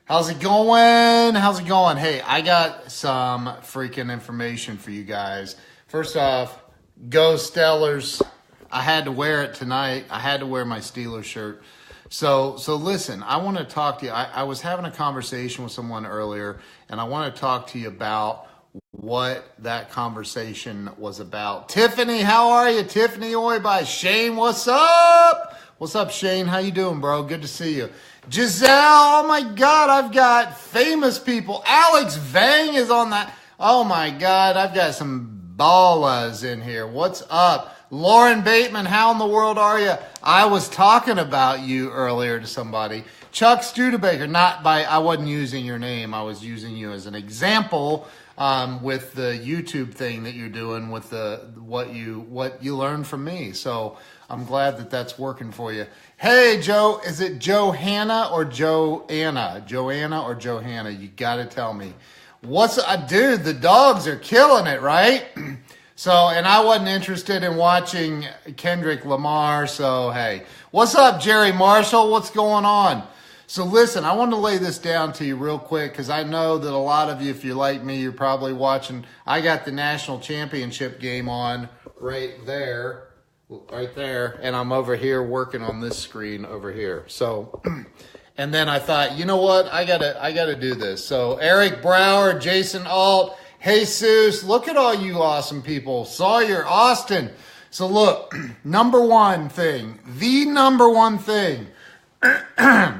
How's it going? How's it going? Hey, I got some freaking information for you guys. First off, go Stellars. I had to wear it tonight. I had to wear my Steelers shirt. So listen, I want to talk to you. I was having a conversation with someone earlier, and I want to talk to you about what that conversation was about. Tiffany, how are you? Tiffany Oy by Shane, what's up? What's up, Shane? How you doing, bro? Good to see you. Giselle, oh my God, I've got famous people. Alex Vang is on that. Oh my God, I've got some ballas in here. What's up? Lauren Bateman, how in the world are you? I was talking about you earlier to somebody. Chuck Studebaker, I wasn't using your name. I was using you as an example with the YouTube thing that you're doing with what you learned from me. So I'm glad that that's working for you. Hey, Joe, is it Johanna or Joanna? Joanna or Johanna? You got to tell me. Dude, the dogs are killing it, right? So, and I wasn't interested in watching Kendrick Lamar, so hey. What's up, Jerry Marshall? What's going on? So listen, I want to lay this down to you real quick because I know that a lot of you, if you're like me, you're probably watching. I got the national championship game on right there, and I'm over here working on this screen over here. So, and then I thought, you know what? I gotta do this. So Eric Brower, Jason Alt, Jesus, look at all you awesome people. Sawyer, Austin. So look, the number one thing,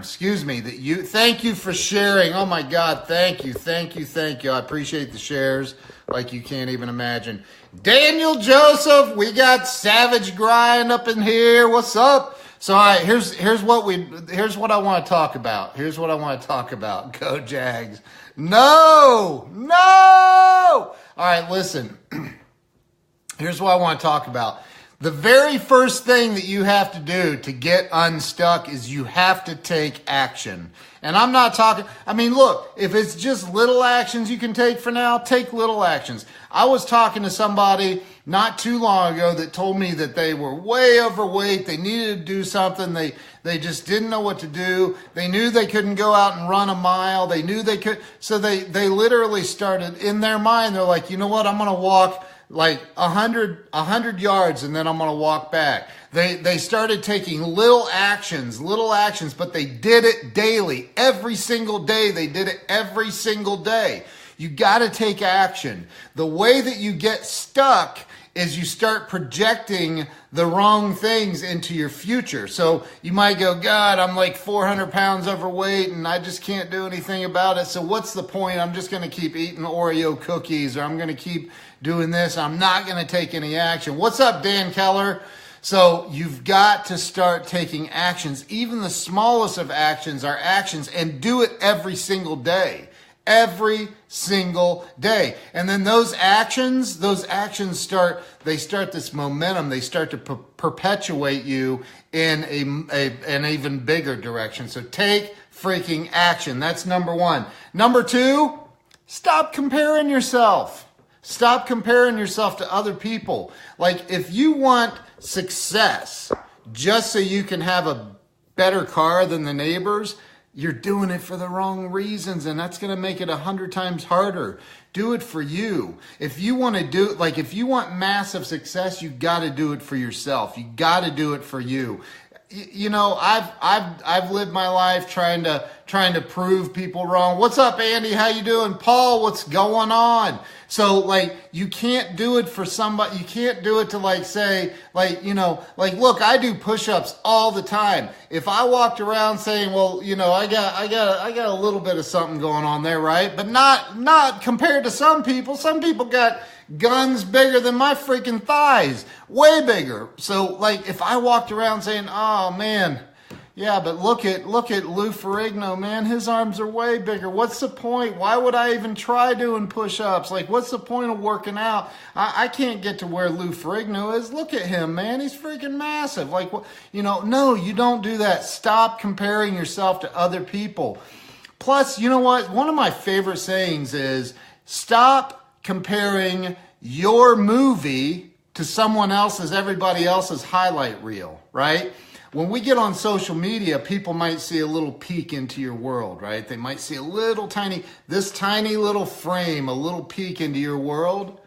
excuse me, thank you for sharing. Oh my God, thank you. I appreciate the shares like you can't even imagine. Daniel Joseph, we got Savage Grind up in here. What's up? So all right, here's what I want to talk about. Go Jags. No. All right, listen. Here's what I want to talk about. The very first thing that you have to do to get unstuck is you have to take action. And I'm not talking, look, if it's just little actions you can take for now, take little actions. I was talking to somebody not too long ago that told me that they were way overweight. They needed to do something. They just didn't know what to do. They knew they couldn't go out and run a mile. They knew they could. So they literally started in their mind. They're like, you know what? I'm going to walk like 100 yards and then I'm going to walk back. They started taking little actions, but they did it daily. Every single day, they did it every single day. You got to take action. The way that you get stuck is you start projecting the wrong things into your future. So you might go, God, I'm like 400 pounds overweight and I just can't do anything about it. So what's the point? I'm just going to keep eating Oreo cookies, or I'm going to keep doing this. I'm not going to take any action. What's up, Dan Keller? So you've got to start taking actions. Even the smallest of actions are actions, and do it every single day. Every single day. And then those actions start this momentum. They start to perpetuate you in an even bigger direction. So take freaking action. That's number one. Number two, stop comparing yourself. Stop comparing yourself to other people. Like, if you want success just so you can have a better car than the neighbors, you're doing it for the wrong reasons, and that's going to make it 100 times harder. Do it for you. If you want massive success, you got to do it for yourself. You got to do it for you. You know, I've lived my life trying to prove people wrong. What's up, Andy? How you doing? Paul, what's going on? So, like, you can't do it for somebody. You can't do it to, like, say, like, you know, like, look, I do push-ups all the time. If I walked around saying, well, you know, I got a little bit of something going on there, right? But not compared to some people. Some people got guns bigger than my freaking thighs, way bigger. So, like, if I walked around saying, oh man, yeah, but look at Lou Ferrigno, man, his arms are way bigger. What's the point? Why would I even try doing push-ups? Like, what's the point of working out? I can't get to where Lou Ferrigno is. Look at him, man, he's freaking massive. Like, you know, no, you don't do that. Stop comparing yourself to other people. Plus, you know what? One of my favorite sayings is, stop comparing your movie to everybody else's highlight reel, right? when we get on social media, people might see a little peek into your world, right? They might see this tiny little frame, a little peek into your world.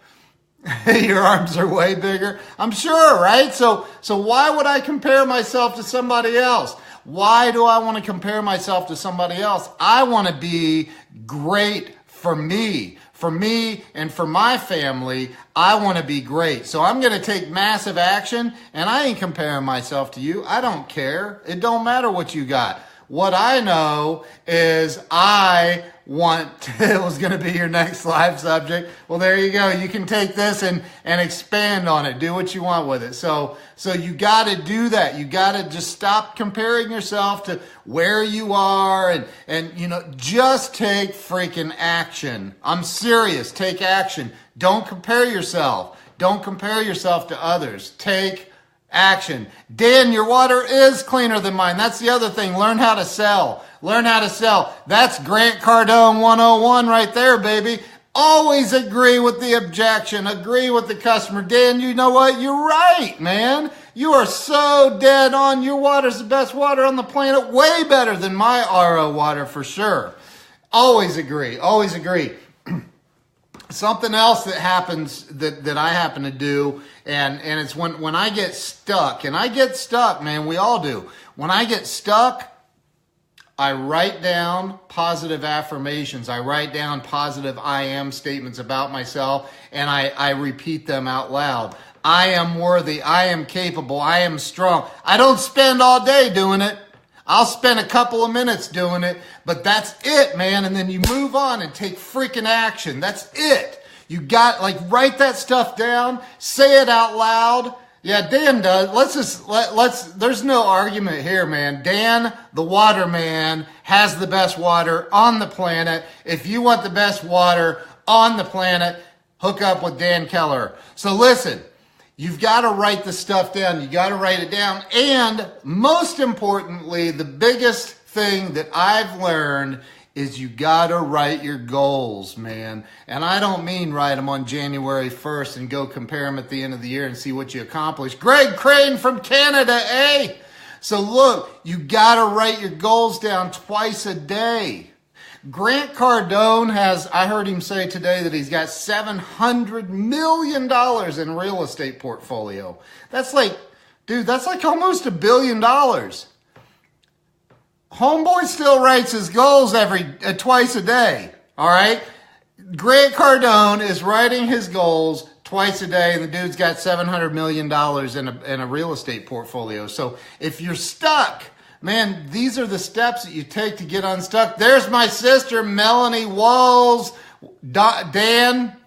Your arms are way bigger. I'm sure, right? So why would I compare myself to somebody else? Why do I want to compare myself to somebody else? I want to be great for me. For me and for my family, I want to be great. So I'm going to take massive action, and I ain't comparing myself to you. I don't care. It don't matter what you got. What I know is it was going to be your next live subject. Well, there you go. You can take this and expand on it. Do what you want with it. So you got to do that. You got to just stop comparing yourself to where you are and just take freaking action. I'm serious. Take action. Don't compare yourself. Don't compare yourself to others. Take action. Dan, your water is cleaner than mine. That's the other thing. Learn how to sell. Learn how to sell. That's Grant Cardone 101 right there, baby. Always agree with the objection. Agree with the customer. Dan, you know what? You're right, man. You are so dead on. Your water's the best water on the planet. Way better than my RO water for sure. Always agree. Always agree. Something else that happens that I happen to do, and it's when I get stuck, and I get stuck, man, we all do. When I get stuck, I write down positive affirmations. I write down positive I am statements about myself, and I repeat them out loud. I am worthy. I am capable. I am strong. I don't spend all day doing it. I'll spend a couple of minutes doing it, but that's it, man. And then you move on and take freaking action. That's it. You got, write that stuff down, say it out loud. Yeah, Dan does. There's no argument here, man. Dan, the water man, has the best water on the planet. If you want the best water on the planet, hook up with Dan Keller. So listen. You've got to write the stuff down. You got to write it down. And most importantly, the biggest thing that I've learned is you got to write your goals, man. And I don't mean write them on January 1st and go compare them at the end of the year and see what you accomplished. Greg Crane from Canada, eh? So look, you got to write your goals down twice a day. Grant Cardone I heard him say today that he's got $700 million in real estate portfolio. That's like almost $1 billion. Homeboy still writes his goals twice a day. All right. Grant Cardone is writing his goals twice a day, and the dude's got $700 million in a real estate portfolio. So if you're stuck, man, these are the steps that you take to get unstuck. There's my sister, Melanie Walls. Dan,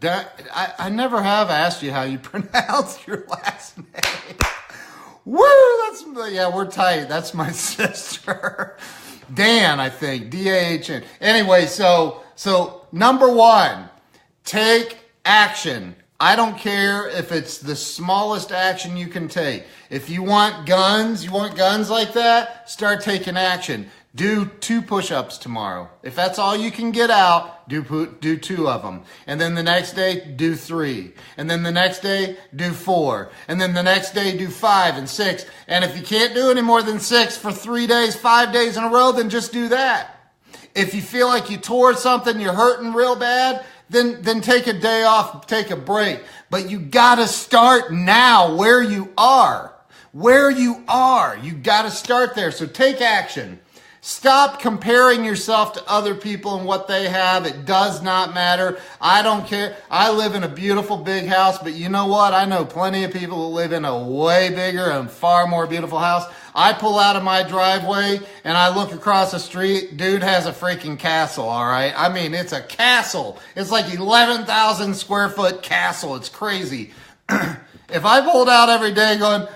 I never have asked you how you pronounce your last name. Woo, we're tight. That's my sister. Dan, I think, D-A-H-N. Anyway, so number one, take action. I don't care if it's the smallest action you can take. If you want guns like that, start taking action. Do 2 push-ups tomorrow. If that's all you can get out, do 2 of them. And then the next day, do 3. And then the next day, do 4. And then the next day, do 5 and 6. And if you can't do any more than 6 for 3 days, 5 days in a row, then just do that. If you feel like you tore something, you're hurting real bad, then take a day off, take a break. But you gotta start now where you are. Where you are. You gotta start there. So take action. Stop comparing yourself to other people and what they have. It does not matter. I don't care. I live in a beautiful big house, but you know what? I know plenty of people who live in a way bigger and far more beautiful house. I pull out of my driveway and I look across the street. Dude has a freaking castle, all right? I mean, it's a castle. It's like 11,000 square foot castle. It's crazy. If I pulled out every day going,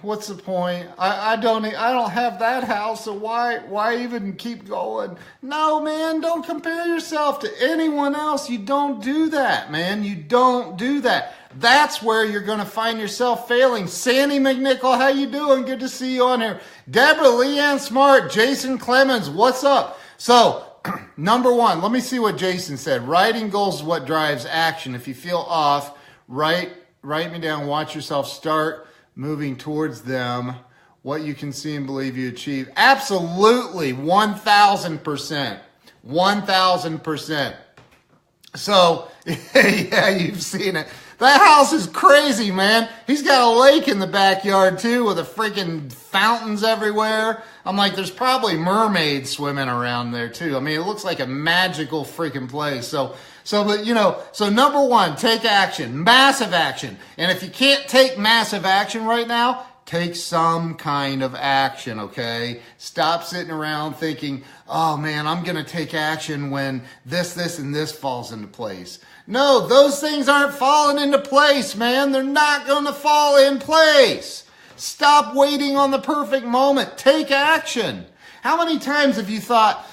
what's the point? I don't have that house, so why even keep going? No, man, don't compare yourself to anyone else. You don't do that, man. You don't do that. That's where you're going to find yourself failing. Sandy McNichol, how you doing? Good to see you on here. Deborah, Leanne Smart, Jason Clemens, what's up? So, number one, let me see what Jason said. Writing goals is what drives action. If you feel off, write me down, watch yourself start moving towards them what you can see and believe you achieve. Absolutely, 1,000%. 1,000%. So, yeah, you've seen it. That house is crazy, man. He's got a lake in the backyard, too, with a freaking fountains everywhere. I'm like, there's probably mermaids swimming around there, too. I mean, it looks like a magical freaking place. So number one, take action, massive action. And if you can't take massive action right now, take some kind of action, okay? Stop sitting around thinking, oh man, I'm gonna take action when this, and this falls into place. No, those things aren't falling into place, man. They're not gonna fall in place. Stop waiting on the perfect moment. Take action. How many times have you thought,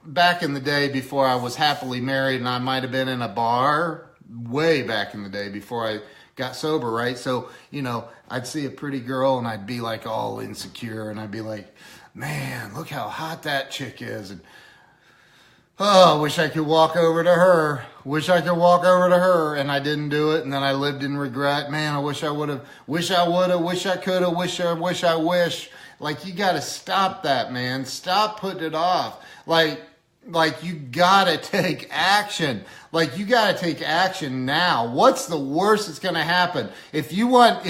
back in the day before I was happily married and I might have been in a bar, way back in the day before I got sober, right? So, I'd see a pretty girl and I'd be like all insecure and I'd be like, man, look how hot that chick is. And, oh, wish I could walk over to her. Wish I could walk over to her. And I didn't do it. And then I lived in regret. Man, I wish I would have, wish I would have, wish I could have, wish. Like, you got to stop that, man. Stop putting it off. Like you gotta take action. Like you gotta take action now. What's the worst that's gonna happen? If you want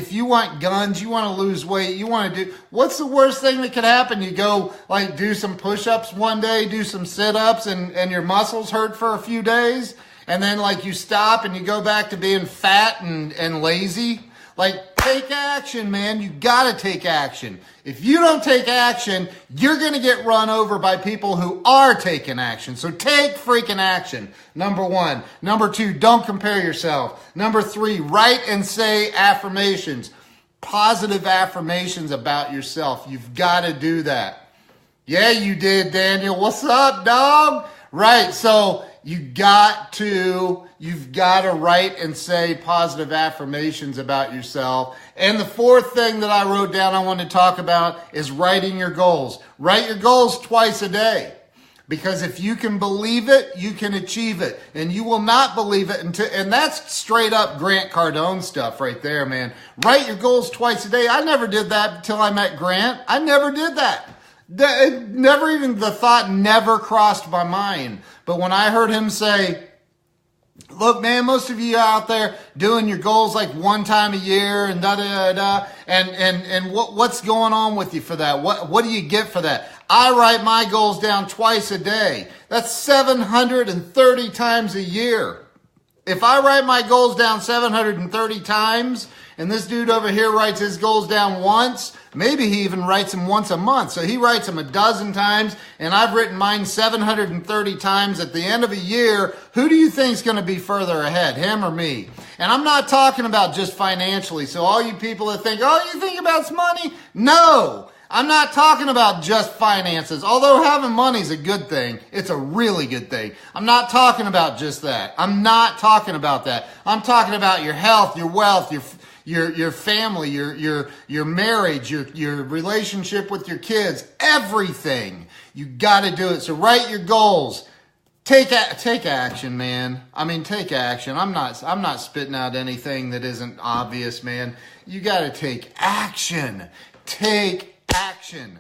guns, you want to lose weight, you want to do, what's the worst thing that could happen? You go like do some push-ups one day, do some sit-ups and your muscles hurt for a few days. And then like you stop and you go back to being fat and lazy. Like, take action, man. You gotta take action. If you don't take action, you're gonna get run over by people who are taking action. So take freaking action. Number one. Number two, don't compare yourself. Number three, write and say affirmations. Positive affirmations about yourself. You've gotta do that. Yeah, you did, Daniel. What's up, dog? Right, so you've got to write and say positive affirmations about yourself. And the fourth thing that I wrote down I want to talk about is writing your goals. Write your goals twice a day. Because if you can believe it, you can achieve it. And you will not believe it and that's straight up Grant Cardone stuff right there, man. Write your goals twice a day. I never did that until I met Grant. I never did that. The thought never crossed my mind. But when I heard him say, look, man, most of you out there doing your goals like one time a year and and what's going on with you for that? What do you get for that? I write my goals down twice a day. That's 730 times a year. If I write my goals down 730 times, and this dude over here writes his goals down once, maybe he even writes them once a month. So he writes them a dozen times, and I've written mine 730 times. At the end of a year, who do you think is going to be further ahead, him or me? And I'm not talking about just financially. So all you people that think, oh, you think about money? No, I'm not talking about just finances. Although having money is a good thing. It's a really good thing. I'm not talking about just that. I'm not talking about that. I'm talking about your health, your wealth, your family, your marriage, your relationship with your kids, everything. You got to do it. So write your goals. Take action, man. I mean, take action. I'm not spitting out anything that isn't obvious, man. You got to take action. Take action.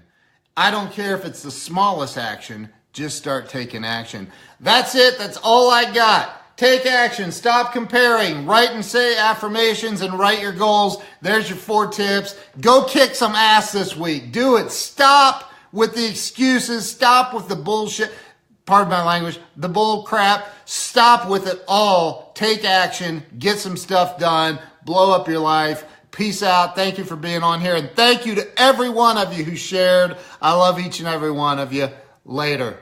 I don't care if it's the smallest action. Just start taking action. That's it. That's all I got. Take action. Stop comparing. Write and say affirmations and write your goals. There's your 4 tips. Go kick some ass this week. Do it. Stop with the excuses. Stop with the bullshit. Pardon my language. The bull crap. Stop with it all. Take action. Get some stuff done. Blow up your life. Peace out. Thank you for being on here. And thank you to every one of you who shared. I love each and every one of you. Later.